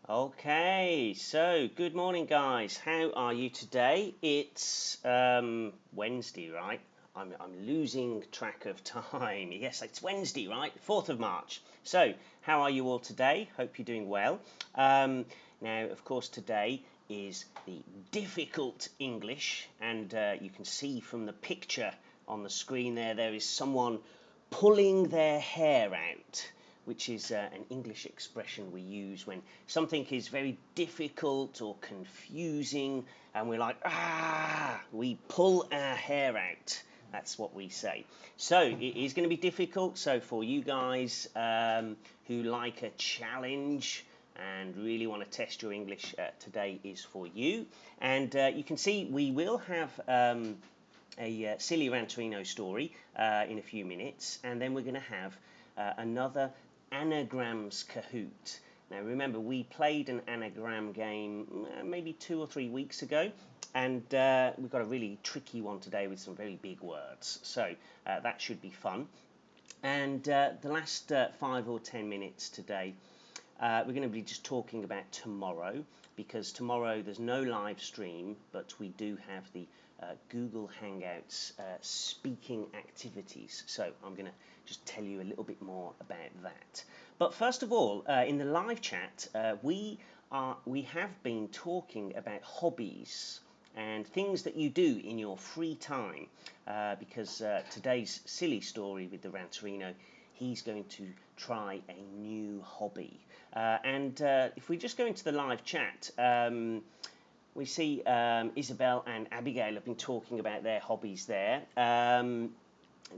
Okay, so good morning, guys. How are you today? It's Wednesday, right? I'm losing track of time. Yes, it's Wednesday, right? 4th of March. So, how are you all today? Hope you're doing well. Now, of course, today is the difficult English, and you can see from the picture on the screen there is someone pulling their hair out, which is an English expression we use when something is very difficult or confusing and we're like, we pull our hair out. That's what we say. So it is going to be difficult. So for you guys who like a challenge and really want to test your English, today is for you. And you can see we will have a silly Rantorino story in a few minutes, and then we're going to have another Anagrams Kahoot. Now remember, we played an anagram game maybe 2 or 3 weeks ago, and we've got a really tricky one today with some very big words, so that should be fun. And the last 5 or 10 minutes today, we're going to be just talking about tomorrow, because tomorrow there's no live stream, but we do have the Google Hangouts speaking activities. So I'm going to just tell you a little bit more about that. But first of all, in the live chat, we have been talking about hobbies and things that you do in your free time, because today's silly story with the Rantorino, he's going to try a new hobby. And if we just go into the live chat, we see Isabel and Abigail have been talking about their hobbies there.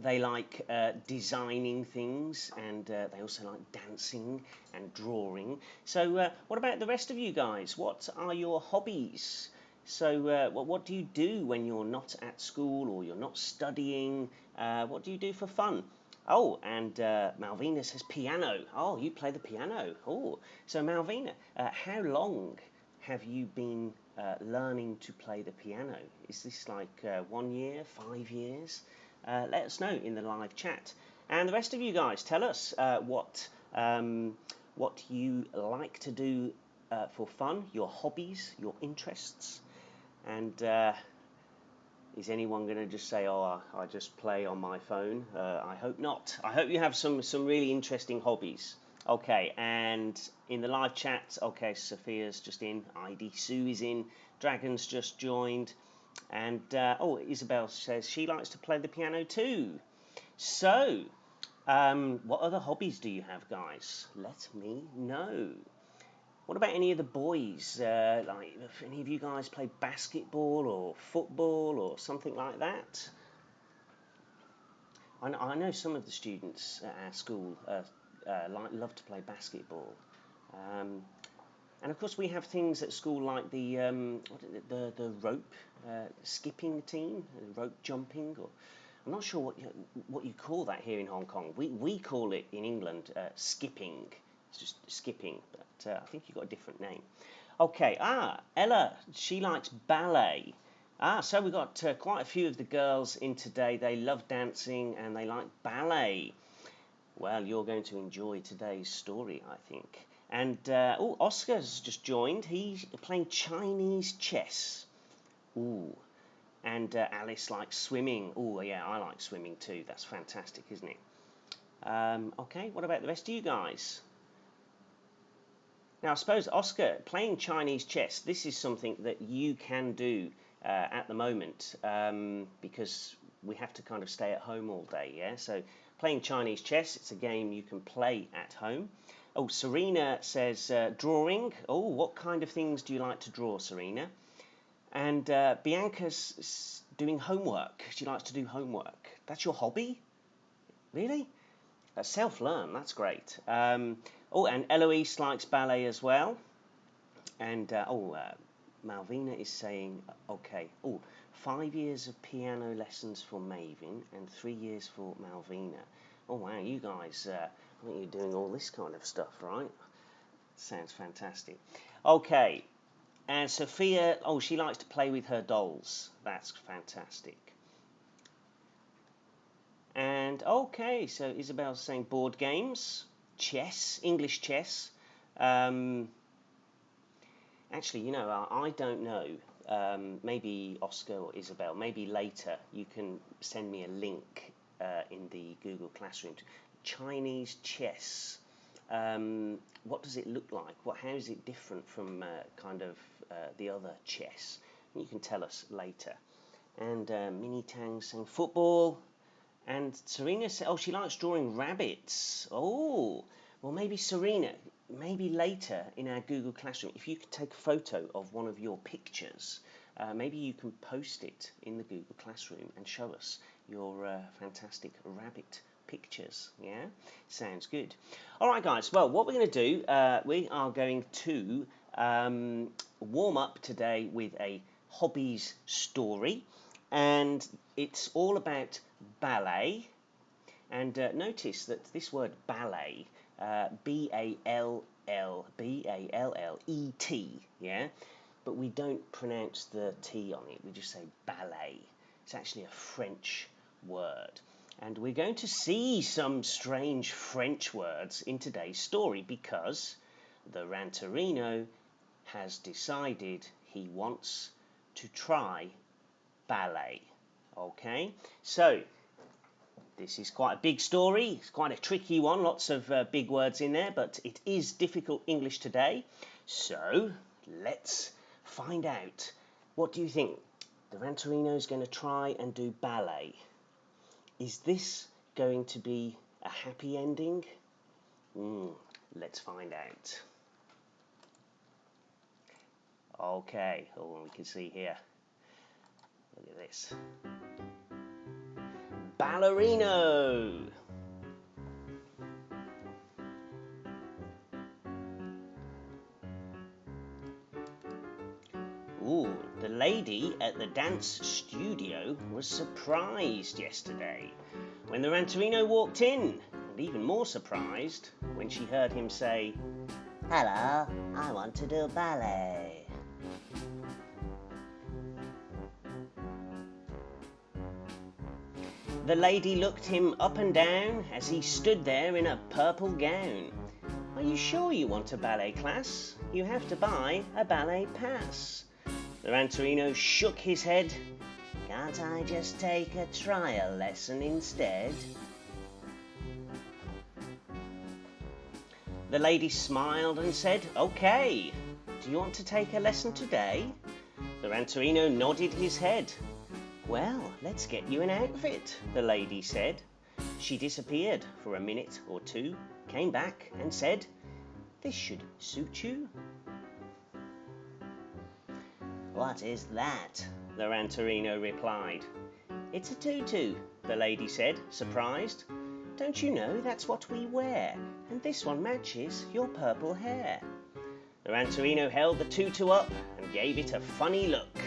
They like designing things, and they also like dancing and drawing. So what about the rest of you guys? What are your hobbies? So what do you do when you're not at school or you're not studying? What do you do for fun? Oh, and Malvina says piano. Oh, you play the piano. Oh, so Malvina, how long have you been learning to play the piano? Is this like 1 year, 5 years? Let us know in the live chat. And the rest of you guys, tell us what you like to do for fun, your hobbies, your interests. And is anyone going to just say, oh, I just play on my phone? I hope not. I hope you have some really interesting hobbies. Okay, and in the live chat, okay, Sophia's just in, ID Sue is in, Dragon's just joined, and Isabel says she likes to play the piano too. So, what other hobbies do you have, guys? Let me know. What about any of the boys? Like, if any of you guys play basketball or football or something like that? I know some of the students at our school love to play basketball. And of course, we have things at school like the rope skipping team, rope jumping, or I'm not sure what you call that here in Hong Kong. We call it in England skipping. It's just skipping, but I think you've got a different name. Okay, Ella, she likes ballet. So we've got quite a few of the girls in today. They love dancing and they like ballet. Well, you're going to enjoy today's story, I think. And, Oscar's just joined. He's playing Chinese chess. Ooh. And Alice likes swimming. Oh, yeah, I like swimming too. That's fantastic, isn't it? Okay, what about the rest of you guys? Now, I suppose, Oscar, playing Chinese chess, this is something that you can do at the moment, because we have to kind of stay at home all day, yeah? So playing Chinese chess, it's a game you can play at home. Oh, Serena says drawing. Oh, what kind of things do you like to draw, Serena? And Bianca's doing homework. She likes to do homework. That's your hobby? Really? Self-learn, that's great. And Eloise likes ballet as well. And Malvina is saying, okay, 5 years of piano lessons for Maven and 3 years for Malvina. Oh wow, you guys, I think you're doing all this kind of stuff, right? Sounds fantastic. Okay, and Sophia, she likes to play with her dolls. That's fantastic. And okay, so Isabel's saying board games, chess, English chess. Actually, you know, I don't know. Maybe Oscar or Isabel, maybe later you can send me a link in the Google Classroom. Chinese chess. What does it look like? How is it different from the other chess? You can tell us later. And Minnie Tang saying football. And Serena said, oh, she likes drawing rabbits. Oh, well, maybe Serena, maybe later in our Google Classroom, if you could take a photo of one of your pictures, maybe you can post it in the Google Classroom and show us your fantastic rabbit pictures. Yeah, sounds good. All right, guys. Well, what we're going to do, we are going to warm up today with a hobbies story, and it's all about ballet. And notice that this word ballet, B-A-L-L-E-T, yeah, but we don't pronounce the T on it. We just say ballet. It's actually a French word. And we're going to see some strange French words in today's story because the Ranterino has decided he wants to try ballet. Okay, so this is quite a big story. It's quite a tricky one. Lots of big words in there, but it is difficult English today. So let's find out. What do you think? The Ranterino is going to try and do ballet. Is this going to be a happy ending? Let's find out. Okay, we can see here. Look at this. Ballerino. Ooh, the lady at the dance studio was surprised yesterday when the Ranterino walked in, and even more surprised when she heard him say, "Hello, I want to do ballet." The lady looked him up and down as he stood there in a purple gown. "Are you sure you want a ballet class? You have to buy a ballet pass." The Ranterino shook his head. "Can't I just take a trial lesson instead?" The lady smiled and said, "Okay. Do you want to take a lesson today?" The Ranterino nodded his head. "Well, let's get you an outfit," the lady said. She disappeared for a minute or two, came back and said, "This should suit you." "What is that?" the Ranterino replied. "It's a tutu," the lady said, surprised. "Don't you know that's what we wear? And this one matches your purple hair." The Ranterino held the tutu up and gave it a funny look.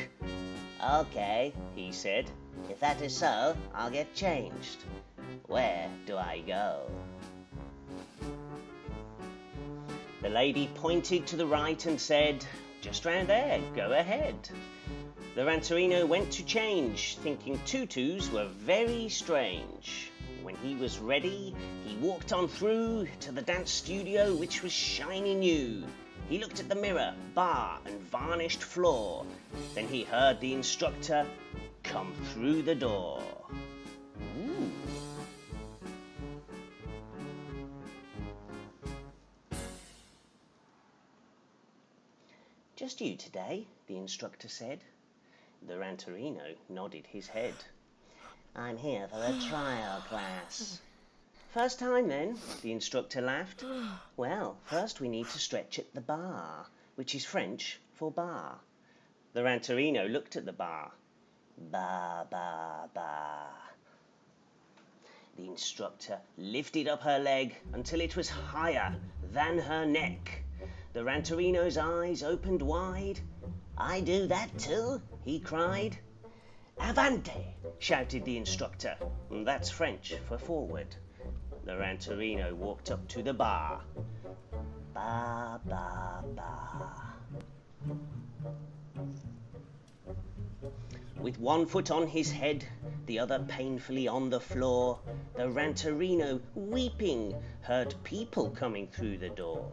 "Okay," he said. "If that is so, I'll get changed. Where do I go?" The lady pointed to the right and said, "Just round there, go ahead." The Ranterino went to change, thinking tutus were very strange. When he was ready, he walked on through to the dance studio, which was shiny new. He looked at the mirror, bar, and varnished floor. Then he heard the instructor come through the door. Ooh. "Just you today?" the instructor said. The Ranterino nodded his head. "I'm here for a trial class." "First time then?" the instructor laughed. "Well, first we need to stretch at the bar, which is French for bar." The Ranterino looked at the bar. "Bar, bar, bar." The instructor lifted up her leg until it was higher than her neck. The Ranterino's eyes opened wide. "I do that too," he cried. "Avante!" shouted the instructor. That's French for forward. The Ranterino walked up to the bar. Ba, ba, ba. With one foot on his head, the other painfully on the floor. The ranterino, weeping, heard people coming through the door.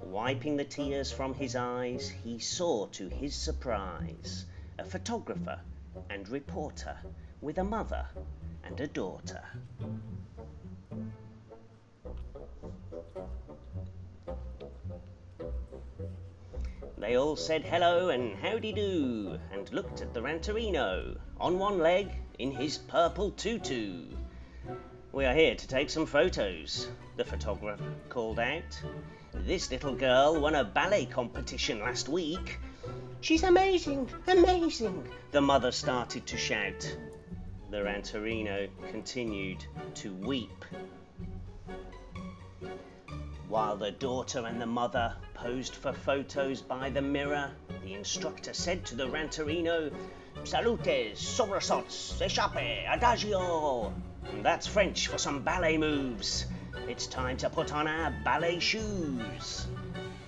Wiping the tears from his eyes, he saw to his surprise a photographer and reporter with a mother and a daughter. They all said hello and howdy-do, and looked at the ranterino, on one leg, in his purple tutu. "We are here to take some photos," the photographer called out. "This little girl won a ballet competition last week." "She's amazing, amazing," the mother started to shout. The ranterino continued to weep. While the daughter and the mother posed for photos by the mirror, the instructor said to the ranterino, "Salutes, somersaults, échappé, adagio." And that's French for some ballet moves. "It's time to put on our ballet shoes."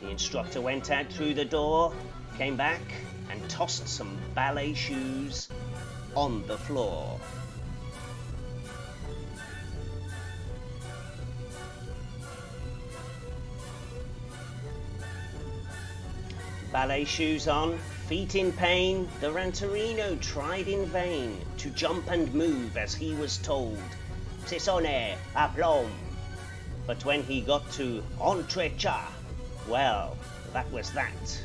The instructor went out through the door, came back, and tossed some ballet shoes on the floor. Ballet shoes on, feet in pain, the ranterino tried in vain to jump and move as he was told. "Ce sonne, aplomb." But when he got to entrechat, well, that was that.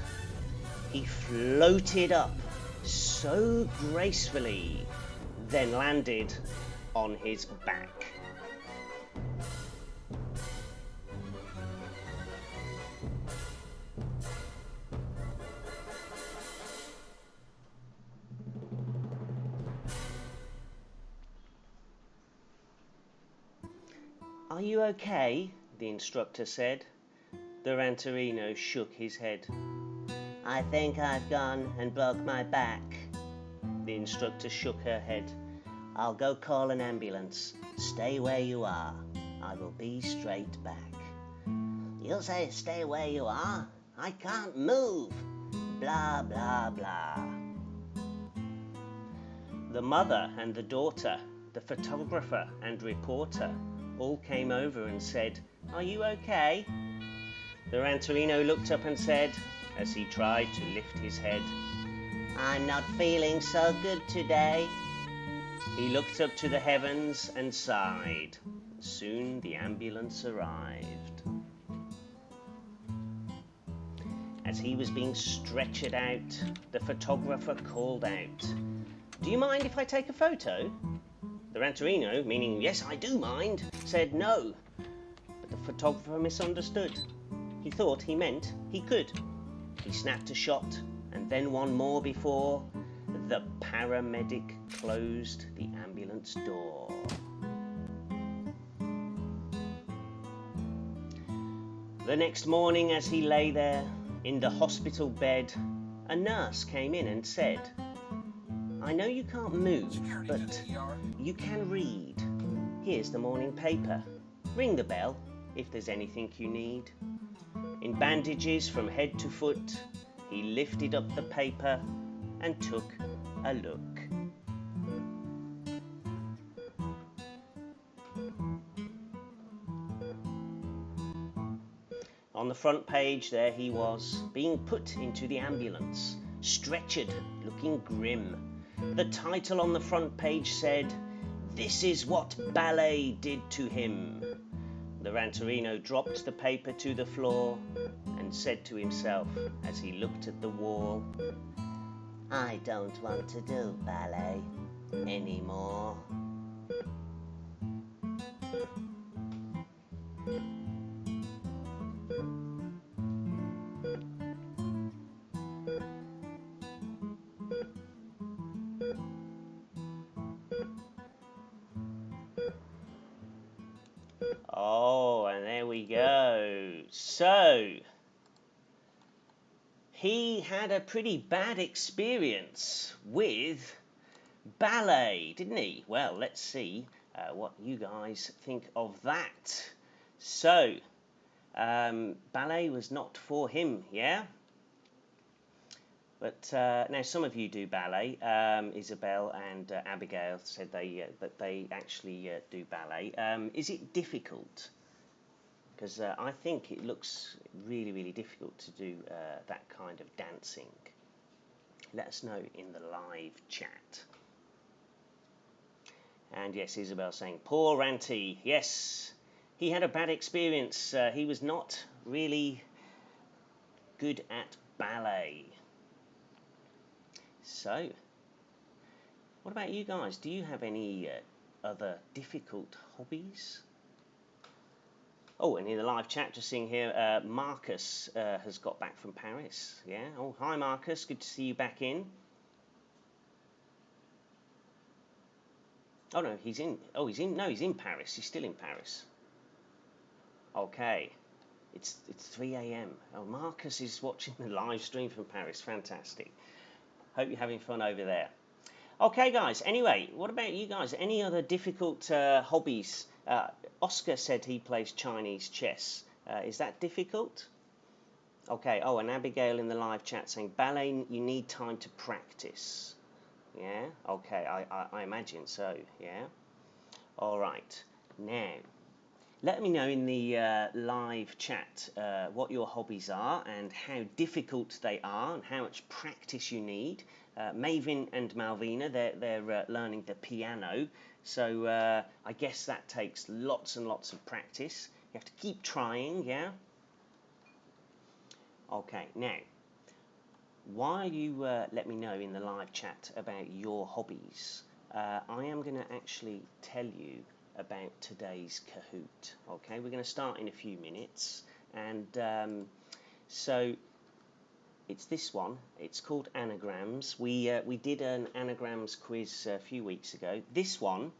He floated up so gracefully, then landed on his back. "Are you okay?" the instructor said. The ranterino shook his head. "I think I've gone and broke my back." The instructor shook her head. "I'll go call an ambulance. Stay where you are. I will be straight back." "You'll say stay where you are? I can't move. Blah, blah, blah." The mother and the daughter, the photographer and reporter, all came over and said, "Are you okay?" The ranterino looked up and said, as he tried to lift his head, "I'm not feeling so good today." He looked up to the heavens and sighed. Soon the ambulance arrived. As he was being stretchered out, the photographer called out, "Do you mind if I take a photo?" The ranterino, meaning "yes, I do mind," said no. But the photographer misunderstood. He thought he meant he could. He snapped a shot, and then one more before the paramedic closed the ambulance door. The next morning, as he lay there in the hospital bed, a nurse came in and said, "I know you can't move, but you can read. Here's the morning paper. Ring the bell if there's anything you need." In bandages from head to foot, he lifted up the paper and took a look. On the front page there he was, being put into the ambulance, stretchered, looking grim. The title on the front page said, "This is what ballet did to him." The ranterino dropped the paper to the floor and said to himself as he looked at the wall, "I don't want to do ballet anymore." Oh, and there we go. So, he had a pretty bad experience with ballet, didn't he? Well, let's see what you guys think of that. So, ballet was not for him, yeah? But now some of you do ballet. Isabel and Abigail said that they actually do ballet. Is it difficult? Because I think it looks really, really difficult to do that kind of dancing. Let us know in the live chat. And yes, Isabel saying, poor Ranty. Yes, he had a bad experience. He was not really good at ballet. So, what about you guys? Do you have any other difficult hobbies? Oh, and in the live chat, just seeing here, Marcus has got back from Paris. Yeah. Oh, hi, Marcus. Good to see you back in. Oh no, he's in. Oh, he's in. No, he's in Paris. He's still in Paris. Okay. It's 3 a.m. Oh, Marcus is watching the live stream from Paris. Fantastic. Hope you're having fun over there. Okay, guys. Anyway, what about you guys? Any other difficult hobbies? Oscar said he plays Chinese chess. Is that difficult? Okay. Oh, and Abigail in the live chat saying ballet, you need time to practice. Yeah. Okay. I imagine so. Yeah. All right. Now, let me know in the live chat what your hobbies are and how difficult they are and how much practice you need. Maven and Malvina, they're learning the piano, so I guess that takes lots and lots of practice. You have to keep trying, yeah? Okay, now, while you let me know in the live chat about your hobbies, I am going to actually tell you about today's Kahoot. Okay, we're going to start in a few minutes, and so it's this one. It's called Anagrams. We did an Anagrams quiz a few weeks ago. This one,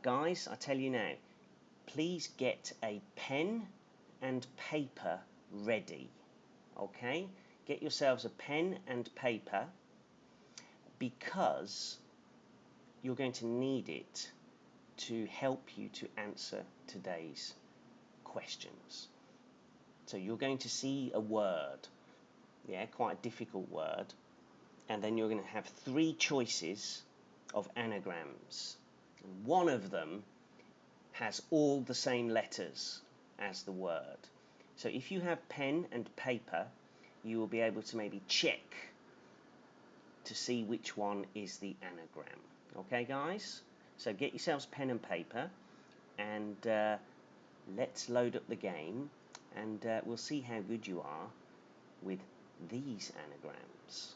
guys, I tell you now, please get a pen and paper ready. Okay, get yourselves a pen and paper because you're going to need it to help you to answer today's questions. So you're going to see a word, yeah, quite a difficult word, and then you're going to have 3 choices of anagrams. One of them has all the same letters as the word. So if you have pen and paper, you will be able to maybe check to see which one is the anagram. Okay, guys? So get yourselves pen and paper, and let's load up the game, and we'll see how good you are with these anagrams.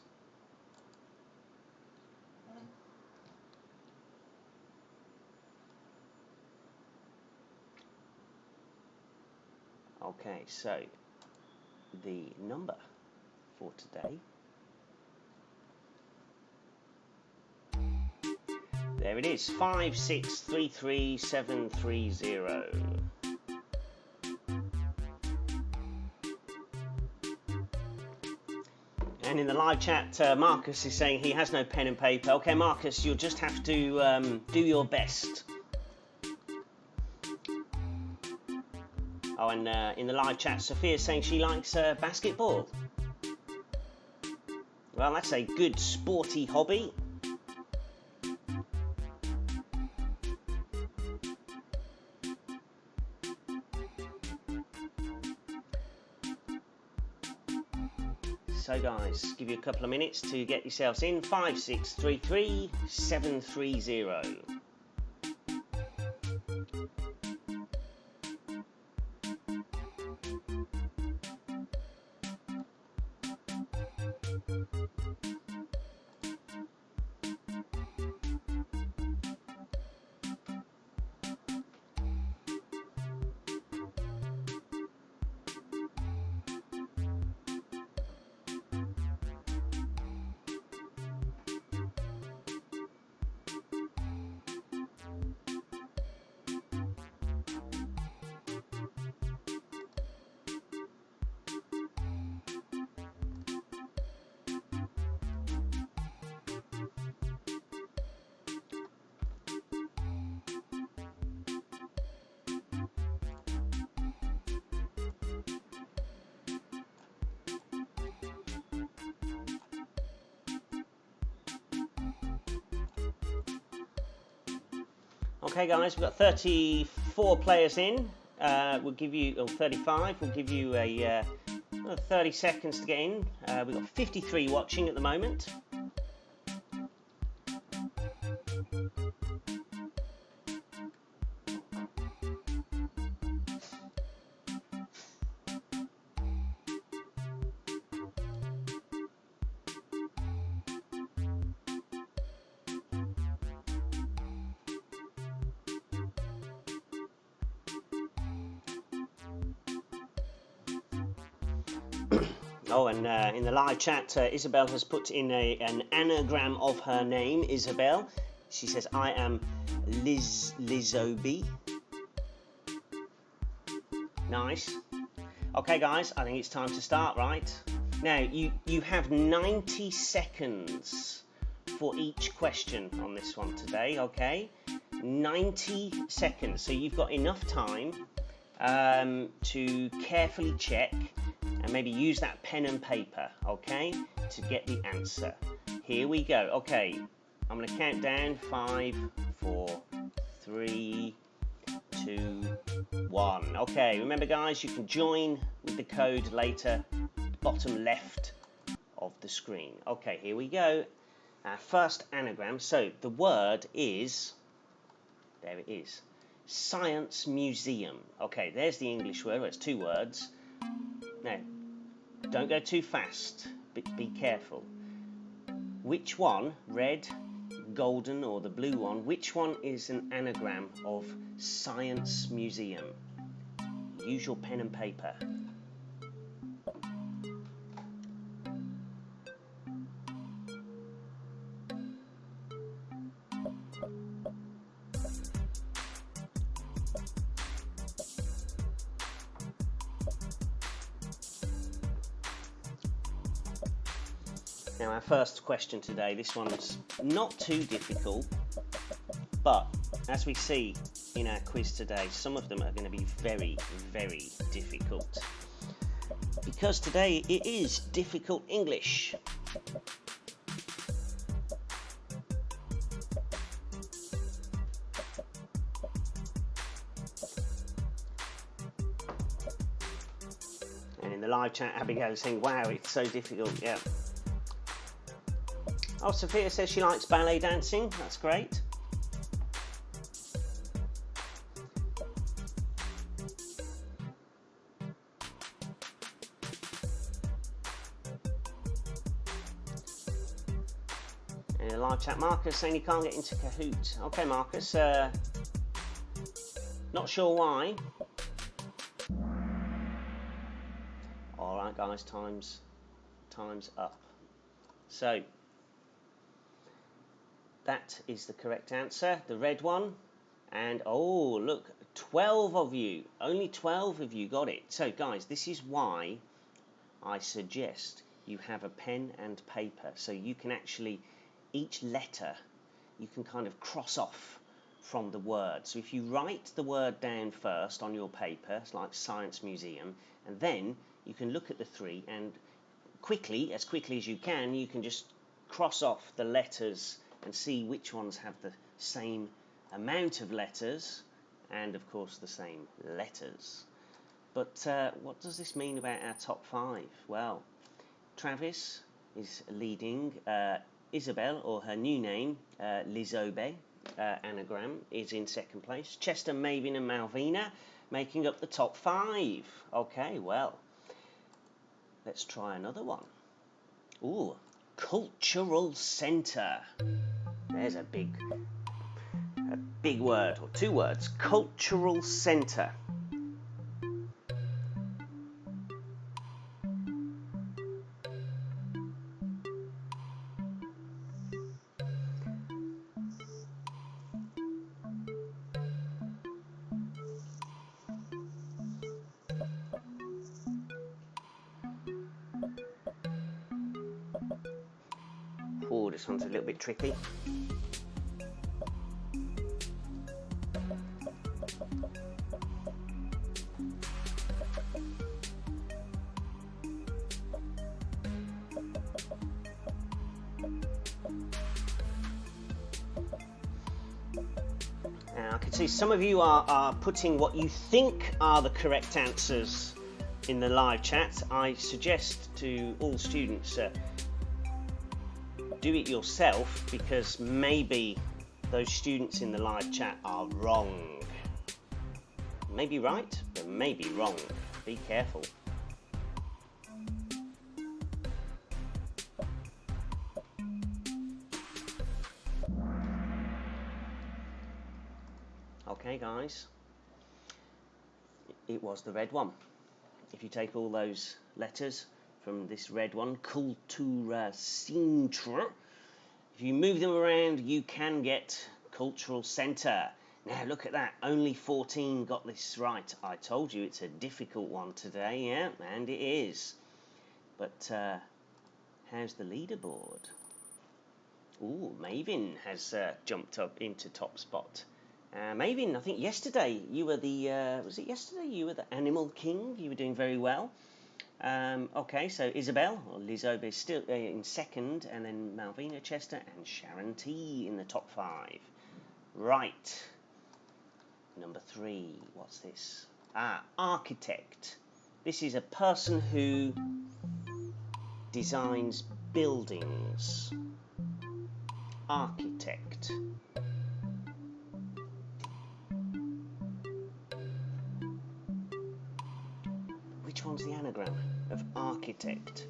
Okay, so the number for today, there it is, 5633730. And in the live chat, Marcus is saying he has no pen and paper. Okay, Marcus, you'll just have to do your best. Oh, and in the live chat, Sophia's saying she likes basketball. Well, that's a good sporty hobby. So guys, give you a couple of minutes to get yourselves in. 5633730. Okay, guys, we've got 34 players in. We'll give you, or 35. We'll give you a 30 seconds to get in. We've got 53 watching at the moment. Oh, and in the live chat, Isabel has put in an anagram of her name, Isabel. She says, I am Lizobi. Nice. Okay, guys, I think it's time to start, right? Now, you have 90 seconds for each question on this one today, okay? 90 seconds, so you've got enough time to carefully check and maybe use that pen and paper, okay, to get the answer. Here we go. Okay, I'm going to count down. 5, 4, 3, 2, 1. Okay, remember, guys, you can join with the code later, bottom left of the screen. Okay, here we go. Our first anagram. So the word is, there it is, Science Museum. Okay, there's the English word. Well, it's 2 words. Now, don't go too fast, but be careful. Which one, red, golden, or the blue one, which one is an anagram of Science Museum? Use your pen and paper. Now, our first question today, this one's not too difficult, but as we see in our quiz today, some of them are going to be very, very difficult. Because today it is difficult English. And in the live chat, Abigail is saying, wow, it's so difficult, yeah. Oh, Sophia says she likes ballet dancing. That's great. And in the live chat, Marcus saying he can't get into Kahoot. Okay, Marcus. Not sure why. All right, guys. Time's up. So that is the correct answer, the red one. And oh, look, 12 of you, only 12 of you got it. So guys, this is why I suggest you have a pen and paper, so you can actually, each letter, you can kind of cross off from the word. So if you write the word down first on your paper, it's like Science Museum, and then you can look at the 3 and quickly, as quickly as you can just cross off the letters and see which ones have the same amount of letters and, of course, the same letters. But what does this mean about our top 5? Well, Travis is leading. Isabel, or her new name, Lizobe, anagram, is in second place. Chester, Maven and Malvina making up the top 5. Okay, well, let's try another one. Ooh. Cultural centre. There's a big word, or 2 words. Cultural centre. Oh, this one's a little bit tricky. can see some of you are putting what you think are the correct answers in the live chat. I suggest to all students do it yourself, because maybe those students in the live chat are wrong. Maybe right, but maybe wrong. Be careful. Okay, guys, it was the red one. If you take all those letters from this red one, cultura centre, if you move them around, you can get cultural centre. Now look at that, only 14 got this right. I told you it's a difficult one today, yeah, and it is. But how's the leaderboard? Ooh, Maven has jumped up into top spot. Maven, I think yesterday you were the, was it yesterday you were the Animal King? You were doing very well. Okay, so Isabel, or Lizzo, is still in second, and then Malvina Chester and Sharon T in the top 5. Right. Number 3, what's this? Architect. This is a person who designs buildings. Architect. Which one's the anagram of architect?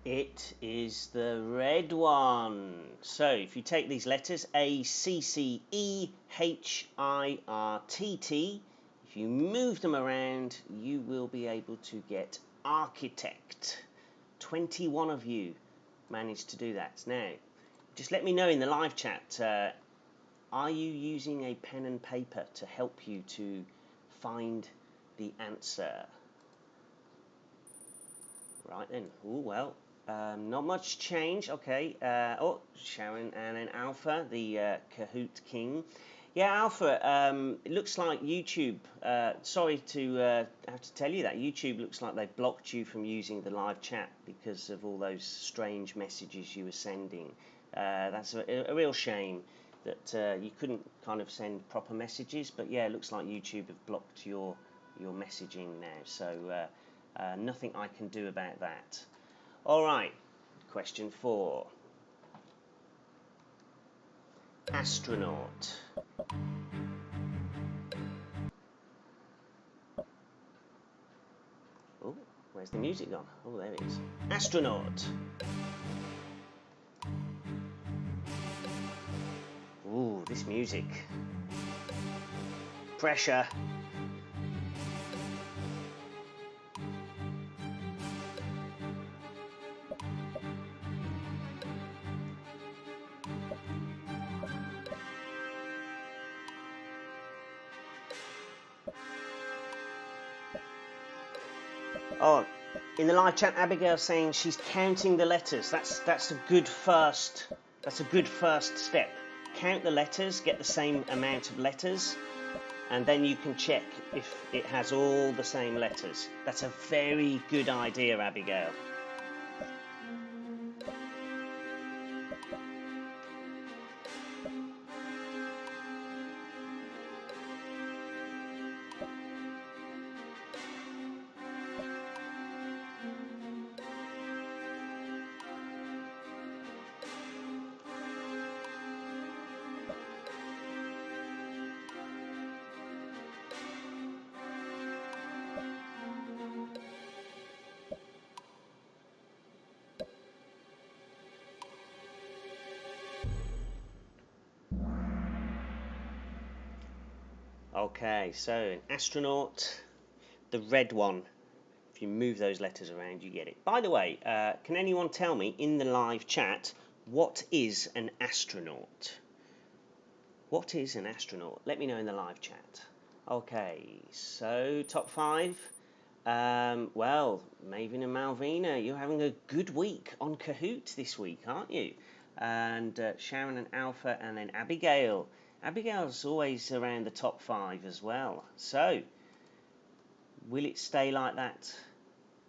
It is the red one. So if you take these letters, ACCEHIRTT, if you move them around, you will be able to get architect. 21 of you managed to do that. Now, just let me know in the live chat, are you using a pen and paper to help you to find the answer? Right then. Oh, well. Not much change. Okay. Oh, Sharon and then Alpha, the Kahoot King. Yeah, Alpha. It looks like YouTube. Sorry to have to tell you that YouTube looks like they've blocked you from using the live chat because of all those strange messages you were sending. That's a real shame that you couldn't kind of send proper messages. But yeah, it looks like YouTube have blocked your messaging now. So nothing I can do about that. All right, question 4. Astronaut. Oh, where's the music gone? Oh, there it is. Astronaut. Ooh, this music. Pressure. Oh, in the live chat, Abigail's saying she's counting the letters. That's a good first step. Count the letters, get the same amount of letters, and then you can check if it has all the same letters. That's a very good idea, Abigail. Okay, so an astronaut, the red one. If you move those letters around, you get it. By the way, can anyone tell me in the live chat, what is an astronaut? What is an astronaut? Let me know in the live chat. Okay, so top 5. Well, Maven and Malvina, you're having a good week on Kahoot this week, aren't you? And Sharon and Alpha, and then Abigail. Abigail's always around the top 5 as well. So, will it stay like that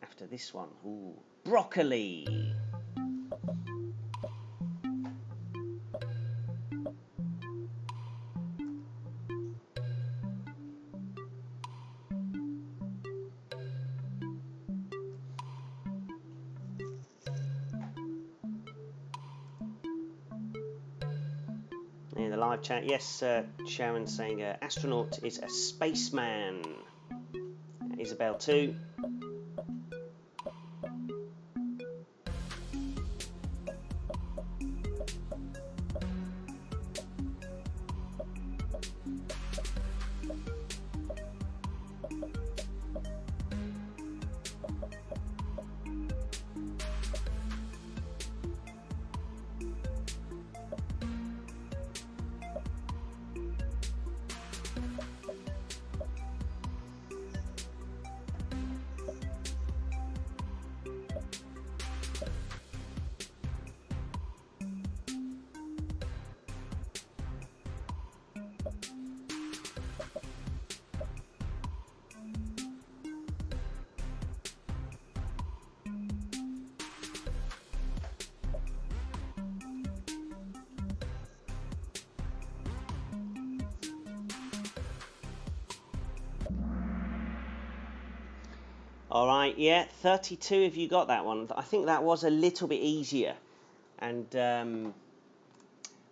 after this one? Ooh, broccoli. In the live chat, yes, Sharon's saying astronaut is a spaceman. Isabel too. All right, yeah, 32 if you got that one. I think that was a little bit easier. And,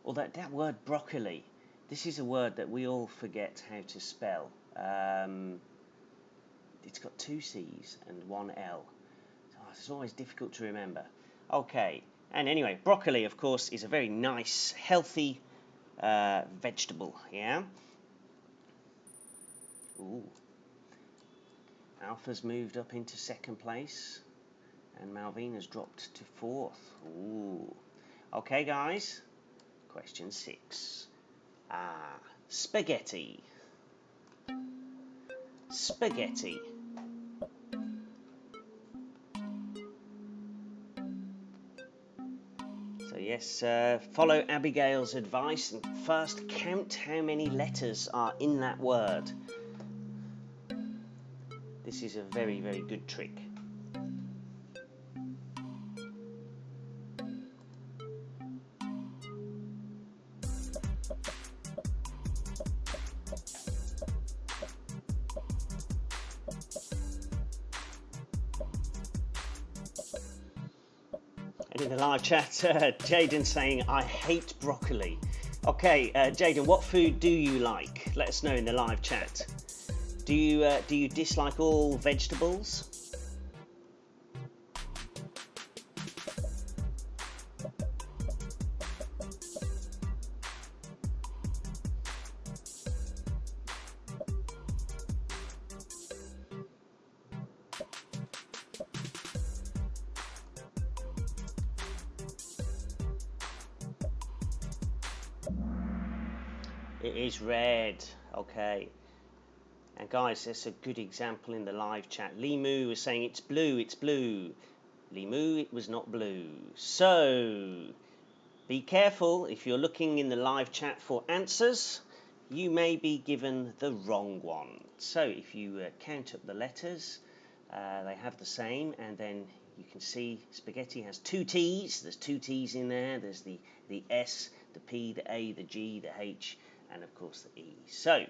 well, that word broccoli, this is a word that we all forget how to spell. It's got 2 C's and 1 L. So it's always difficult to remember. Okay, and anyway, broccoli, of course, is a very nice, healthy vegetable, yeah? Ooh. Alpha's moved up into 2nd place, and Malvina's dropped to 4th. Ooh. Okay, guys. Question 6. Spaghetti. Spaghetti. So yes, follow Abigail's advice and first count how many letters are in that word. This is a very, very good trick. And in the live chat, Jaden's saying, I hate broccoli. Okay, Jaden, what food do you like? Let us know in the live chat. Do you dislike all vegetables? It is red. Okay. And guys, there's a good example in the live chat. Limu was saying it's blue, it's blue. Limu, it was not blue. So, be careful if you're looking in the live chat for answers. You may be given the wrong one. So, if you count up the letters, they have the same, and then you can see spaghetti has 2 T's. There's 2 T's in there. There's the S, the P, the A, the G, the H, and of course the E. So,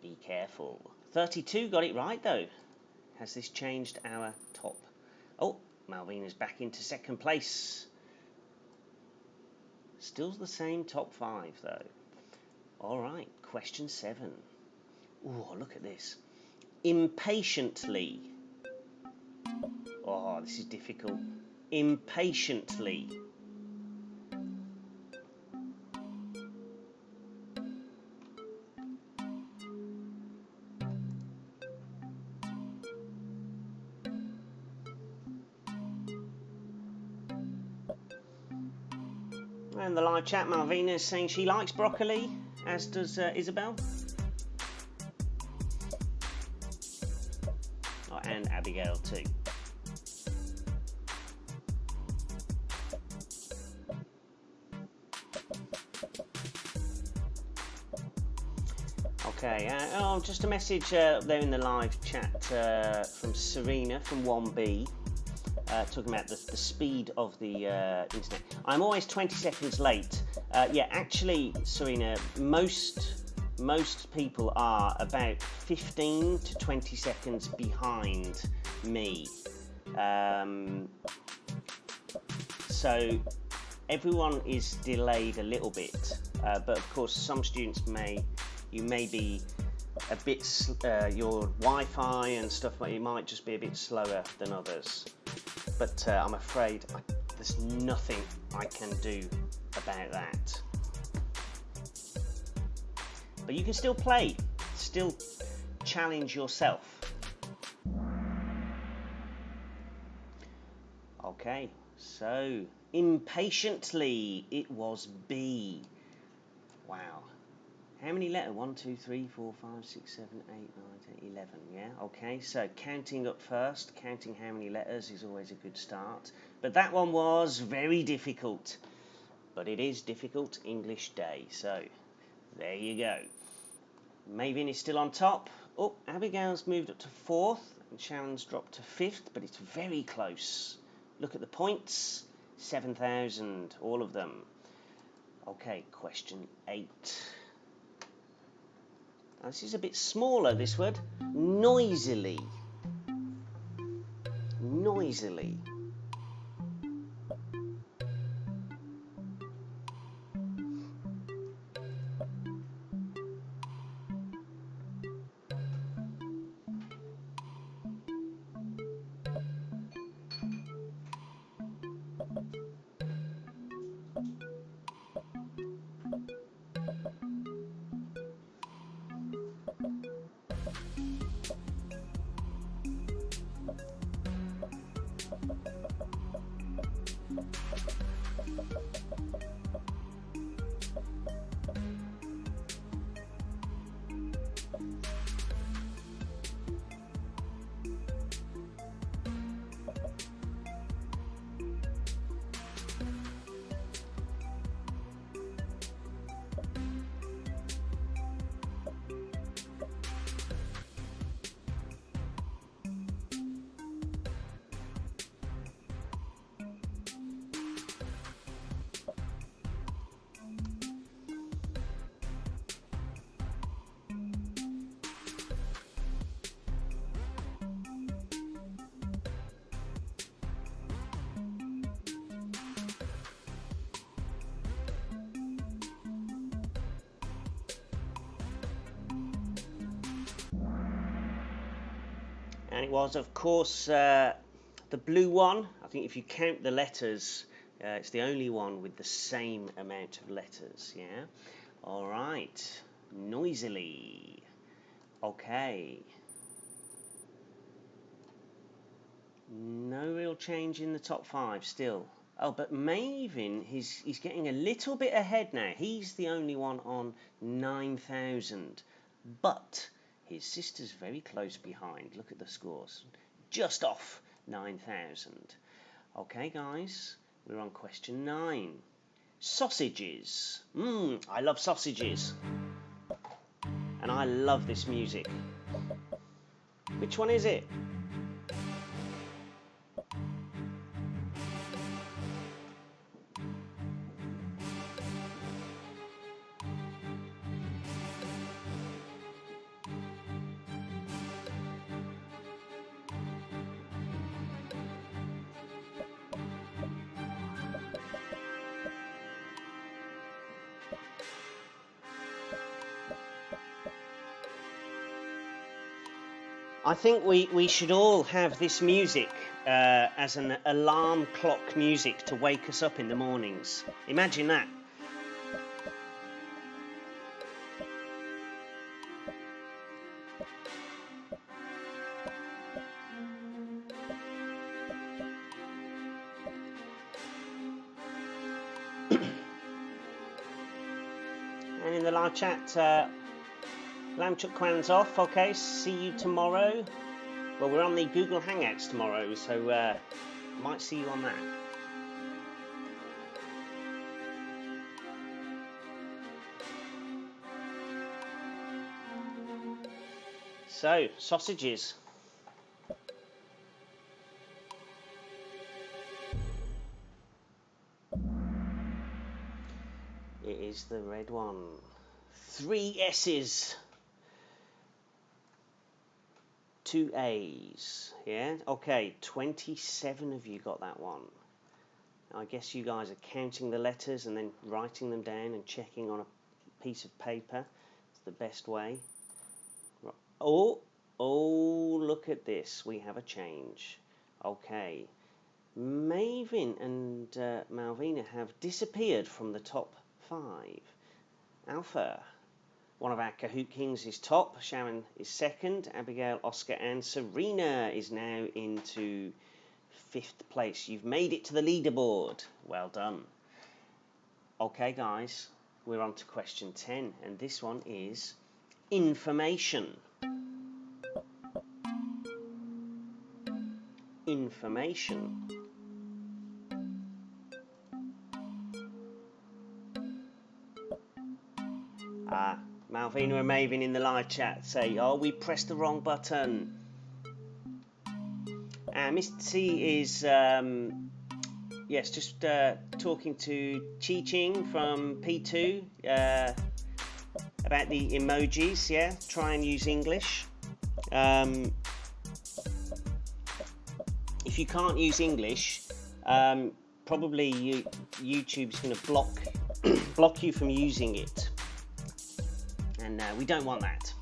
be careful. 32 got it right though. Has this changed our top? Oh, Malvina's back into 2nd place. Still the same top 5 though. All right, question 7. Oh, look at this. Impatiently. Oh, this is difficult. Impatiently. And the live chat, Malvina is saying she likes broccoli, as does Isabel. Oh, and Abigail too. Okay, just a message there in the live chat from Serena from 1B, talking about the speed of the internet. I'm always 20 seconds late. Yeah, actually, Serena, most people are about 15 to 20 seconds behind me. So everyone is delayed a little bit, but of course some students you may be a bit, your Wi-Fi and stuff, it might just be a bit slower than others. But I'm afraid there's nothing I can do about that. But you can still play, still challenge yourself. Okay, so impatiently, it was B. Wow. How many letters? 1, 2, 3, 4, 5, 6, 7, 8, 9, 10, 11. Yeah, okay. So counting up first, counting how many letters is always a good start. But that one was very difficult. But it is difficult English day. So there you go. Maven is still on top. Oh, Abigail's moved up to 4th. And Sharon's dropped to 5th. But it's very close. Look at the points. 7,000, all of them. Okay, question 8. Now, this is a bit smaller, this word. Noisily. Noisily. And it was, of course, the blue one. I think if you count the letters, it's the only one with the same amount of letters, yeah? All right. Noisily. Okay. No real change in the top 5 still. Oh, but Maven, he's getting a little bit ahead now. He's the only one on 9,000. But his sister's very close behind. Look at the scores. Just off 9,000. Okay, guys, we're on question 9. Sausages. I love sausages. And I love this music. Which one is it? I think we should all have this music as an alarm clock music to wake us up in the mornings. Imagine that. the live chat. Lamchuk Kwan's off. Okay, see you tomorrow. Well, we're on the Google Hangouts tomorrow, so might see you on that. So, sausages. It is the red one. 3 S's. 2 A's. Yeah? Okay, 27 of you got that one. I guess you guys are counting the letters and then writing them down and checking on a piece of paper. It's the best way. Oh, look at this. We have a change. Okay. Maven and Malvina have disappeared from the top 5. Alpha, one of our Kahoot Kings, is top. Sharon is second. Abigail, Oscar, and Serena is now into 5th place. You've made it to the leaderboard. Well done. Okay, guys, we're on to question 10, and this one is information. Information. Malvina and Maven in the live chat say, oh, we pressed the wrong button. Mr. T is, yes, just talking to Chi Ching from P2 about the emojis, yeah, try and use English. If you can't use English, probably YouTube's going to block you from using it. And we don't want that.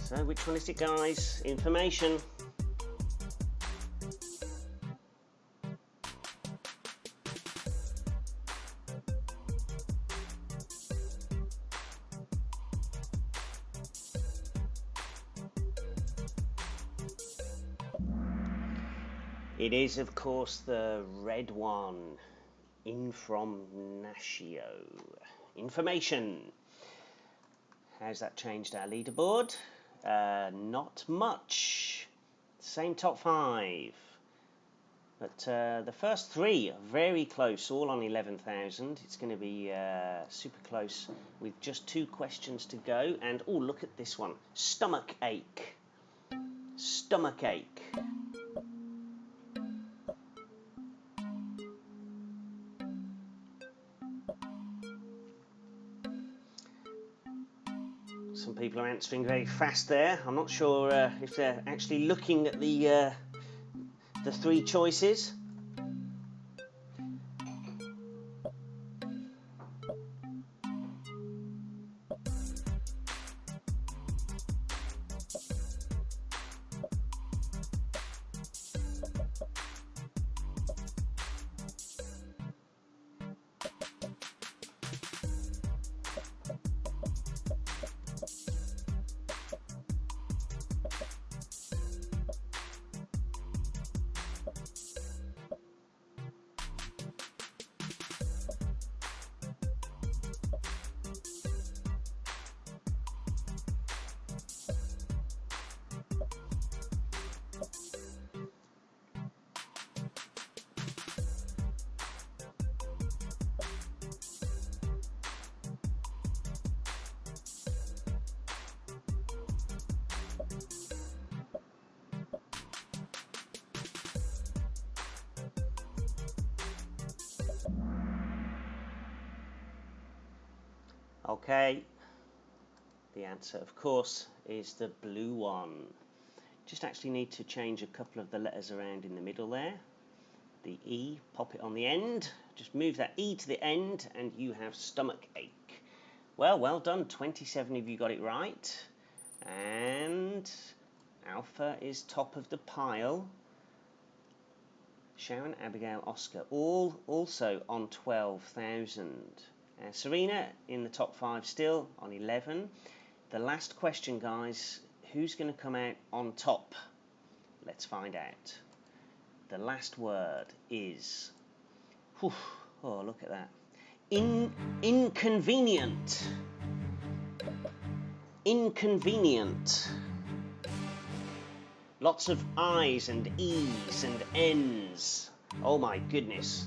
So which one is it, guys? Information. It is, of course, the red one. Informatio. Information. How's that changed our leaderboard? Not much. Same top 5. But the first 3 are very close, all on 11,000. It's going to be super close with just 2 questions to go. And, oh, look at this one. Stomach ache. Stomach ache. Some people are answering very fast there. I'm not sure if they're actually looking at the 3 choices. Okay, the answer, of course, is the blue one. Just actually need to change a couple of the letters around in the middle there. The E, pop it on the end. Just move that E to the end and you have stomach ache. Well done. 27 of you got it right. And Alpha is top of the pile. Sharon, Abigail, Oscar, all also on 12,000. Serena in the top 5 still on 11. The last question, guys, who's going to come out on top? Let's find out. The last word is, oh, look at that. Inconvenient. Inconvenient. Lots of I's and E's and N's. Oh my goodness.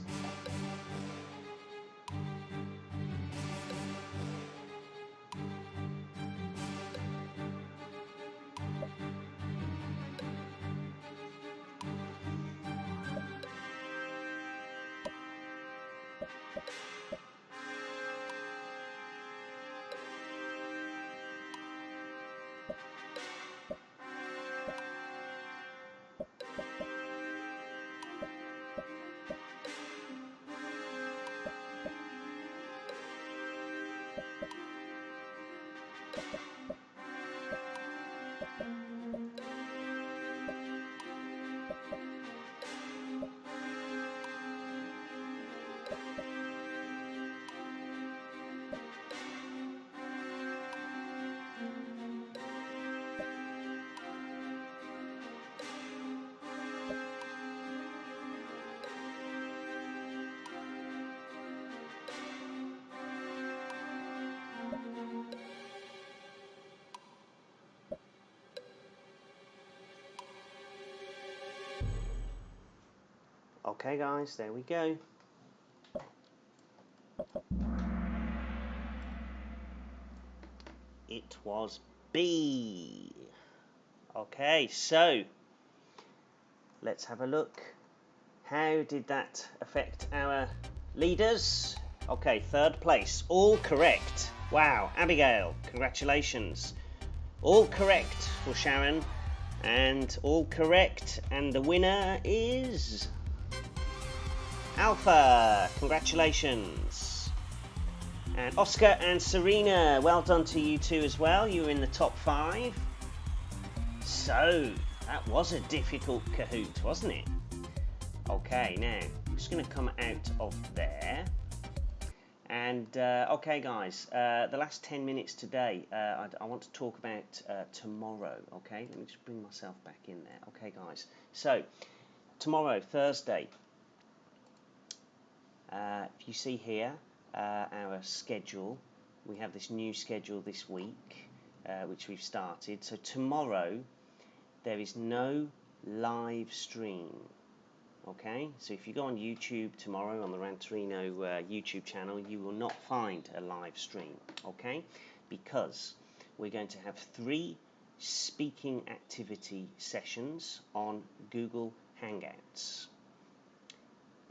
Okay, guys, there we go. It was B. Okay, so let's have a look. How did that affect our leaders? Okay, 3rd place, all correct. Wow, Abigail, congratulations. All correct for Sharon, and all correct, and the winner is Alpha. Congratulations. And Oscar and Serena, well done to you two as well. You were in the top 5. So, that was a difficult Kahoot, wasn't it? Okay, now, I'm just going to come out of there. And, okay, guys, the last 10 minutes today, I want to talk about tomorrow, okay? Let me just bring myself back in there. Okay, guys. So, tomorrow, Thursday, if you see here, our schedule, we have this new schedule this week, which we've started. So tomorrow, there is no live stream, okay? So if you go on YouTube tomorrow, on the Rantorino YouTube channel, you will not find a live stream, okay? Because we're going to have 3 speaking activity sessions on Google Hangouts.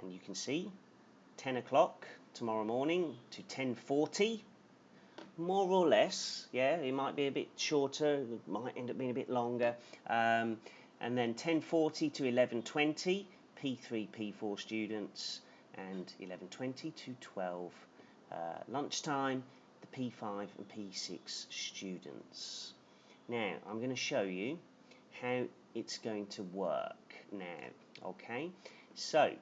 And you can see 10 o'clock tomorrow morning to 10:40, more or less. Yeah, it might be a bit shorter, it might end up being a bit longer. And then 10:40 to 11:20, P3, P4 students, and 11:20 to 12 lunchtime, the P5 and P6 students. Now, I'm going to show you how it's going to work now, okay? So,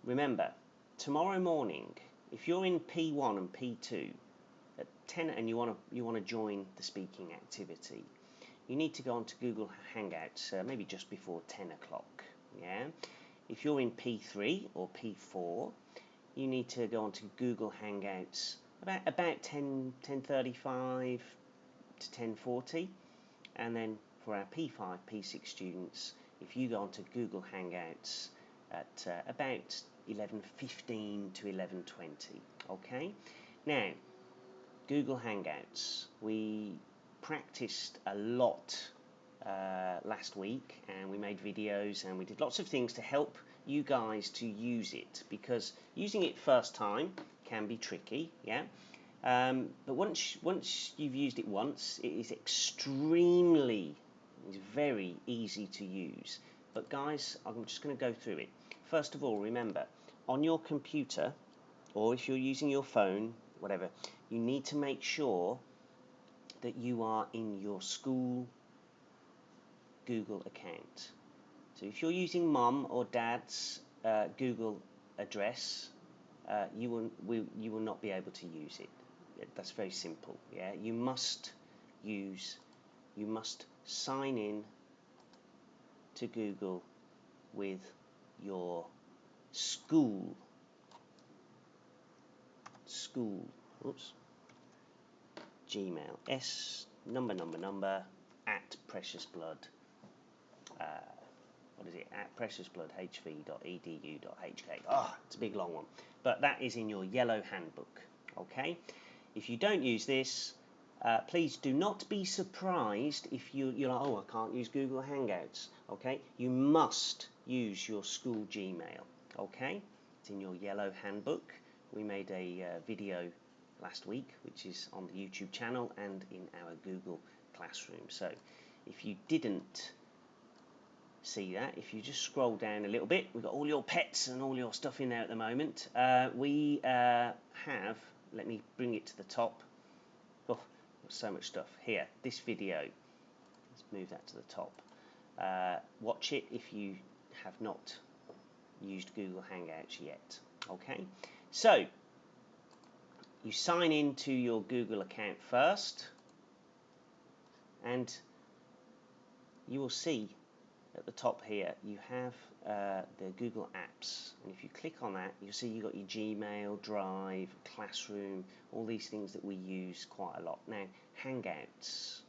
remember, tomorrow morning, if you're in P1 and P2 at 10 and you want to join the speaking activity, you need to go onto Google Hangouts maybe just before 10 o'clock. Yeah. If you're in P3 or P4, you need to go onto Google Hangouts about 10:35 to 10:40, and then for our P5, P6 students, if you go onto Google Hangouts at about 11:15 to 11:20. Okay. Now, Google Hangouts. We practiced a lot last week, and we made videos, and we did lots of things to help you guys to use it, because using it first time can be tricky. Yeah. But once you've used it once, it is very easy to use. But guys, I'm just going to go through it. First of all, remember, on your computer, or if you're using your phone, whatever, you need to make sure that you are in your school Google account. So if you're using mum or dad's Google address, you will not be able to use it. That's very simple. Yeah, you must sign in to Google with your school Gmail, number at preciousblood, at preciousbloodhv.edu.hk. It's a big long one, but that is in your yellow handbook. Okay, if you don't use this, please do not be surprised if you're like, oh, I can't use Google Hangouts. Okay, you must use your school Gmail. Okay, it's in your yellow handbook. We made a video last week, which is on the YouTube channel and in our Google Classroom. So if you didn't see that, if you just scroll down a little bit, we've got all your pets and all your stuff in there at the moment. We have, let me bring it to the top. Oh, so much stuff here. This video, let's move that to the top. Watch it if you have not used Google Hangouts yet. Okay, so you sign into your Google account first, and you will see at the top here you have the Google Apps, and if you click on that, you'll see you've got your Gmail, Drive, Classroom, all these things that we use quite a lot. Now, Hangouts,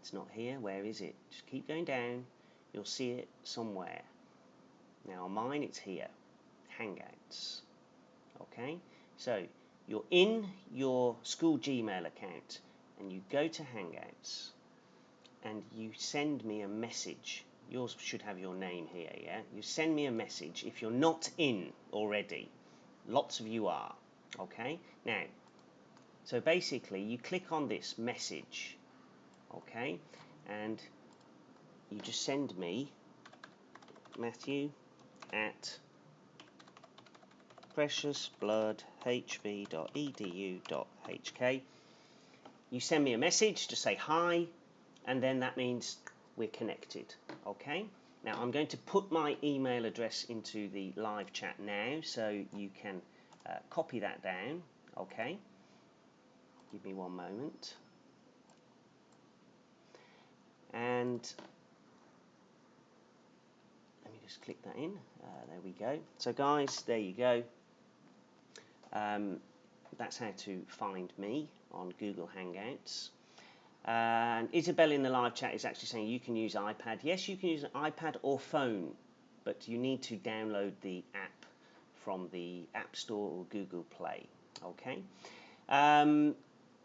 it's not here. Where is it? Just keep going down. You'll see it somewhere. Now, on mine, it's here. Hangouts. Okay, so you're in your school Gmail account, and you go to Hangouts, and you send me a message. Yours should have your name here, yeah? You send me a message if you're not in already. Lots of you are, okay? Now, so basically, you click on this message, okay? And you just send me Matthew at preciousbloodhv.edu.hk. You send me a message to say hi, and then that means we're connected. Okay, now I'm going to put my email address into the live chat now, so you can copy that down. Okay, give me one moment, and let me just click that in. There we go. So guys, there you go. That's how to find me on Google Hangouts. And Isabel in the live chat is actually saying you can use iPad. Yes, you can use an iPad or phone, but you need to download the app from the App Store or Google Play. Okay.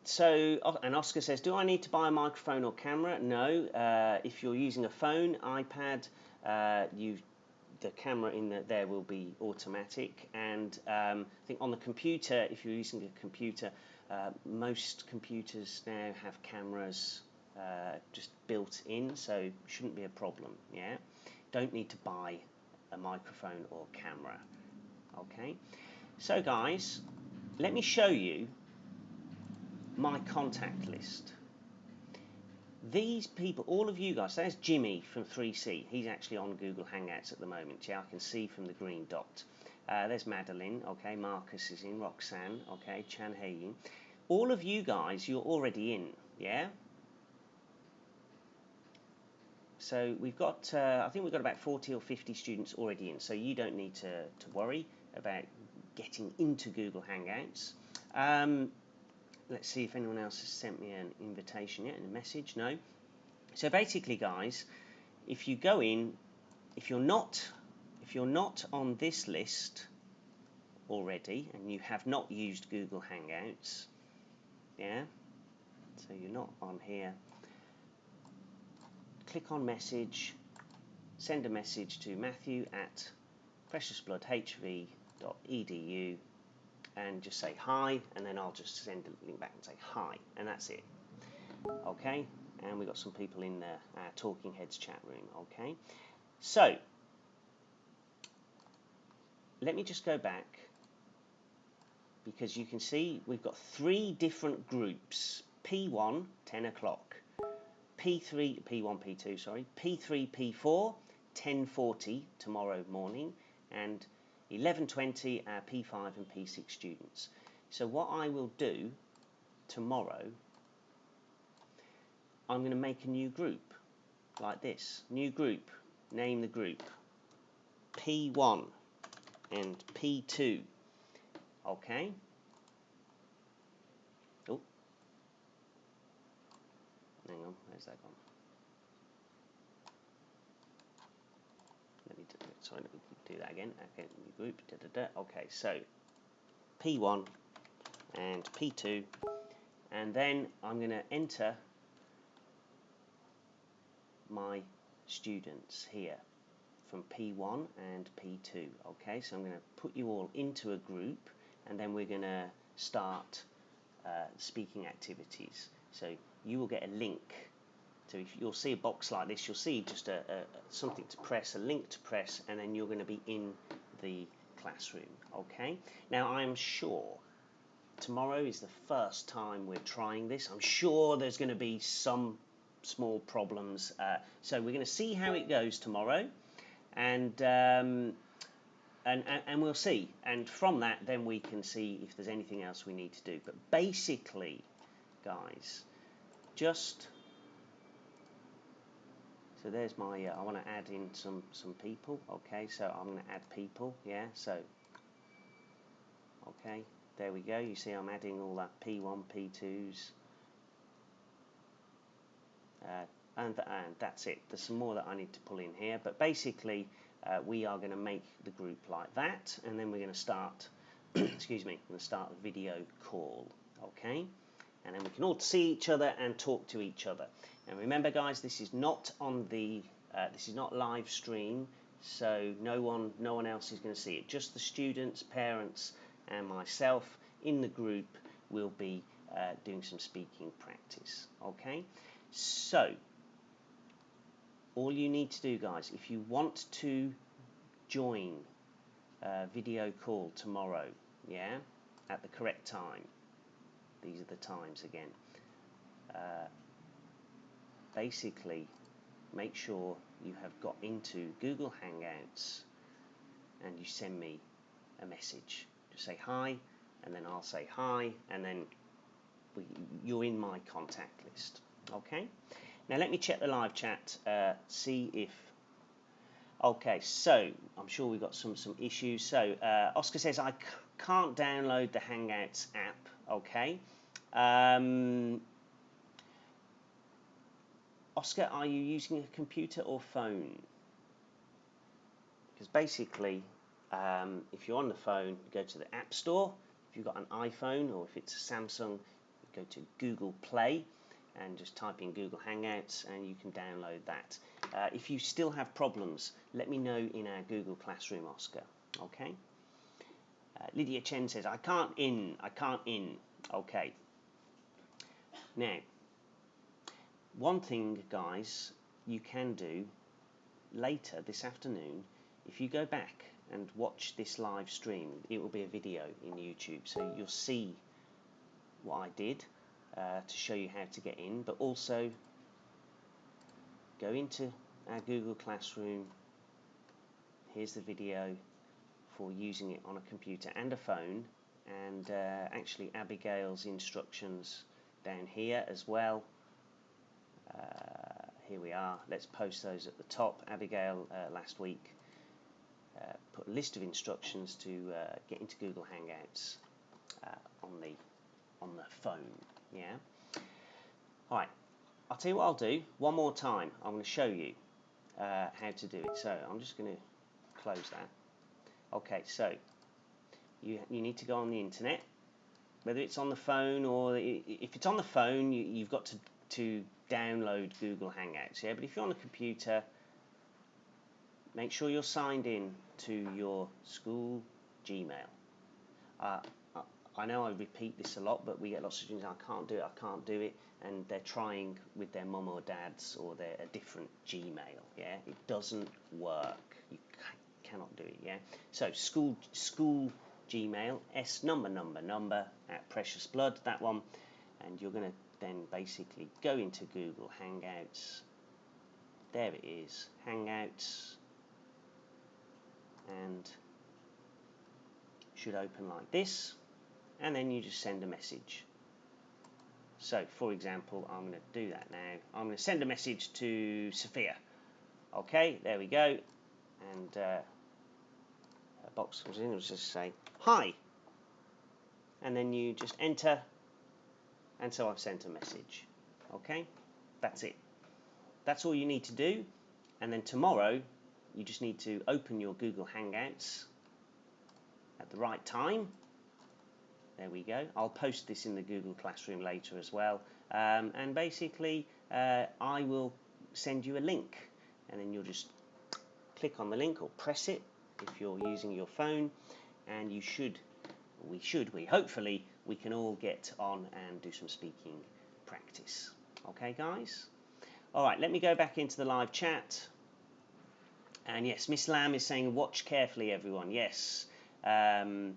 So, and Oscar says, do I need to buy a microphone or camera? No. If you're using a phone, iPad, the camera in there will be automatic, and I think on the computer, if you're using a computer, most computers now have cameras just built in, so shouldn't be a problem. Yeah, don't need to buy a microphone or camera. Okay, so guys, let me show you my contact list. These people, all of you guys, there's Jimmy from 3C. He's actually on Google Hangouts at the moment. Yeah, I can see from the green dot. There's Madeline, okay, Marcus is in, Roxanne, okay, Chan Hei-yin. All of you guys, you're already in, yeah? So we've got, I think we've got about 40 or 50 students already in, so you don't need to worry about getting into Google Hangouts. Let's see if anyone else has sent me an invitation yet, and a message. No. So basically, guys, if you go in, if you're not on this list already, and you have not used Google Hangouts, yeah, so you're not on here, click on message, send a message to Matthew at preciousbloodhv.edu, and just say hi, and then I'll just send a link back and say hi, and that's it. Okay, and we've got some people in our Talking Heads chat room. Okay, so let me just go back, because you can see we've got 3 different groups. P1, 10 o'clock. P3, P1, P2, sorry, P3, P4, 10:40 tomorrow morning, and 11:20 our P5 and P6 students. So what I will do tomorrow, I'm going to make a new group like this. New group, name the group P1 and P2. Okay. Oh, hang on, where's that gone? Let me do that again. Okay, new group. Okay, so P1 and P2, and then I'm going to enter my students here from P1 and P2. Okay, so I'm going to put you all into a group, and then we're going to start speaking activities. So you will get a link. So if you'll see a box like this, you'll see just something to press, a link to press, and then you're going to be in the classroom. Okay. Now I'm sure tomorrow is the first time we're trying this. I'm sure there's going to be some small problems. So we're going to see how it goes tomorrow, and we'll see. And from that, then we can see if there's anything else we need to do. But basically, guys, just so there's my. I want to add in some people. Okay, so I'm going to add people. Yeah. So okay, there we go. You see, I'm adding all that P1, P2s. And that's it. There's some more that I need to pull in here, but basically we are going to make the group like that, and then we're going to start excuse me, going to start a video call. Okay, and then we can all see each other and talk to each other. And remember, guys, this is not on the this is not live stream, so no one else is going to see it. Just the students, parents, and myself in the group will be doing some speaking practice. Okay. So, all you need to do, guys, if you want to join a video call tomorrow, yeah, at the correct time, these are the times again, basically make sure you have got into Google Hangouts and you send me a message. Just say hi, and then I'll say hi, and then you're in my contact list. Okay, now let me check the live chat, see if. Okay, so I'm sure we've got some issues. So Oscar says I can't download the Hangouts app. Okay, Oscar, are you using a computer or phone? Because basically, if you're on the phone, go to the App Store. If you've got an iPhone, or if it's a Samsung, go to Google Play and just type in Google Hangouts, and you can download that. If you still have problems, let me know in our Google Classroom, Oscar. Okay. Lydia Chen says, I can't in. Okay. Now, one thing, guys, you can do later this afternoon, if you go back and watch this live stream, it will be a video in YouTube, so you'll see what I did to show you how to get in, but also go into our Google Classroom. Here's the video for using it on a computer and a phone, and actually Abigail's instructions down here as well. Here we are. Let's post those at the top. Abigail last week put a list of instructions to get into Google Hangouts on the phone. Yeah. All right. I'll tell you what I'll do. One more time. I'm going to show you how to do it. So I'm just going to close that. Okay. So you need to go on the internet, whether it's on the phone or if it's on the phone, you've got to download Google Hangouts. Yeah. But if you're on a computer, make sure you're signed in to your school Gmail. I know I repeat this a lot, but we get lots of students, I can't do it, and they're trying with their mum or dad's or a different Gmail. Yeah, it doesn't work. You cannot do it. Yeah, so school Gmail, S number at Precious Blood, that one, and you're going to then basically go into Google Hangouts. There it is, Hangouts, and should open like this, and then you just send a message. So, for example, I'm going to do that now. I'm going to send a message to Sophia. Okay, there we go, and a box comes in. It'll just say hi, and then you just enter, and so I've sent a message. Okay, that's it. That's all you need to do, and then tomorrow you just need to open your Google Hangouts at the right time. There we go. I'll post this in the Google Classroom later as well, and basically I will send you a link, and then you'll just click on the link or press it if you're using your phone, and hopefully we can all get on and do some speaking practice. Okay, guys? All right, let me go back into the live chat. And yes, Miss Lamb is saying, watch carefully, everyone. Yes. As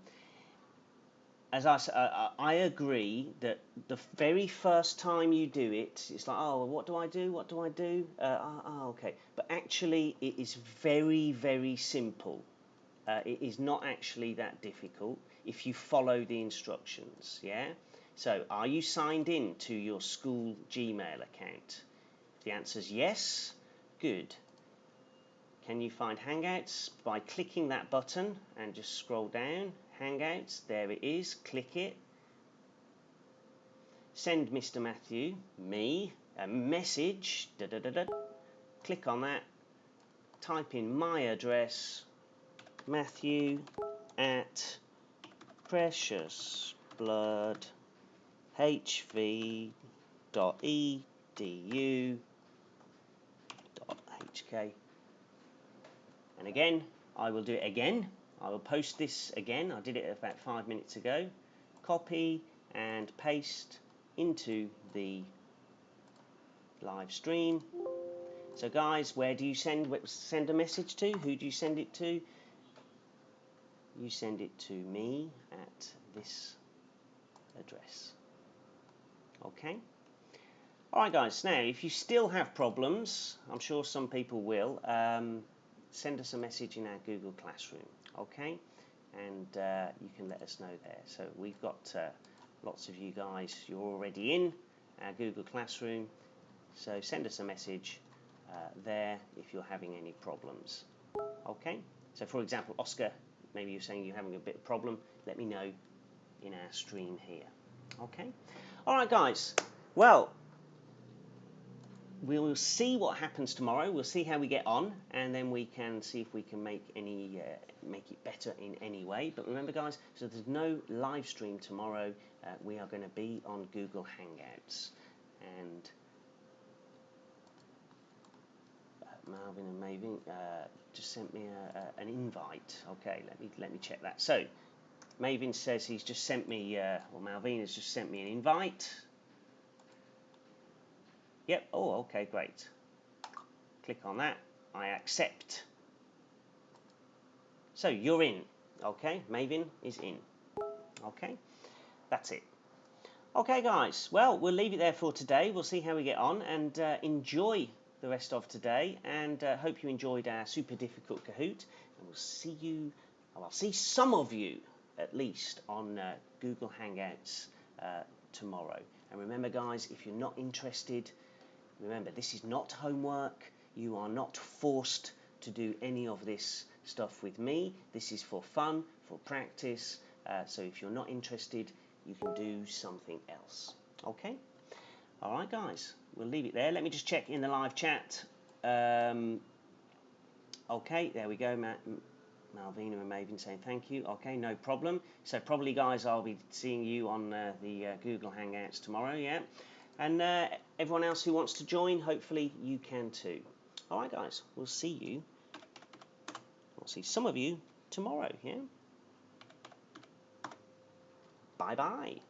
I agree that the very first time you do it, it's like, oh, what do I do? What do I do? Okay. But actually, it is very, very simple. It is not actually that difficult if you follow the instructions, yeah? So, are you signed in to your school Gmail account? If the answer is yes, good. Can you find Hangouts by clicking that button and just scroll down? Hangouts, there it is, click it. Send Mr. Matthew, me, a message, click on that, type in my address, matthew@preciousbloodhv.edu.hk. And again, I will do it again. I will post this again. I did it about 5 minutes ago. Copy and paste into the live stream. So guys, where do you send a message to? Who do you send it to? You send it to me at this address. Okay? Alright guys, now if you still have problems, I'm sure some people will, send us a message in our Google Classroom, okay? And you can let us know there. So we've got lots of you guys, you're already in our Google Classroom, so send us a message there if you're having any problems, okay? So for example, Oscar, maybe you're saying you're having a bit of problem, let me know in our stream here, okay? Alright guys, well, we'll see what happens tomorrow. We'll see how we get on, and then we can see if we can make it better in any way. But remember, guys, so there's no live stream tomorrow. We are going to be on Google Hangouts, and Marvin and Maven just sent me an invite. Okay, let me check that. So Maven says he's just sent me, or Malvin has just sent me an invite. Yep, oh, okay, great. Click on that, I accept. So you're in, okay? Maven is in, okay? That's it. Okay, guys, well, we'll leave it there for today. We'll see how we get on, and enjoy the rest of today, and hope you enjoyed our super difficult Kahoot, and we'll see you, well, I'll see some of you, at least, on Google Hangouts tomorrow. And remember, guys, if you're not interested, remember, this is not homework. You are not forced to do any of this stuff with me. This is for fun, for practice. So if you're not interested, you can do something else. Okay? All right, guys. We'll leave it there. Let me just check in the live chat. Okay, there we go. Malvina and Maven saying thank you. Okay, no problem. So probably, guys, I'll be seeing you on the Google Hangouts tomorrow, yeah? And everyone else who wants to join, hopefully you can too. All right, guys, we'll see some of you tomorrow, yeah? Bye-bye.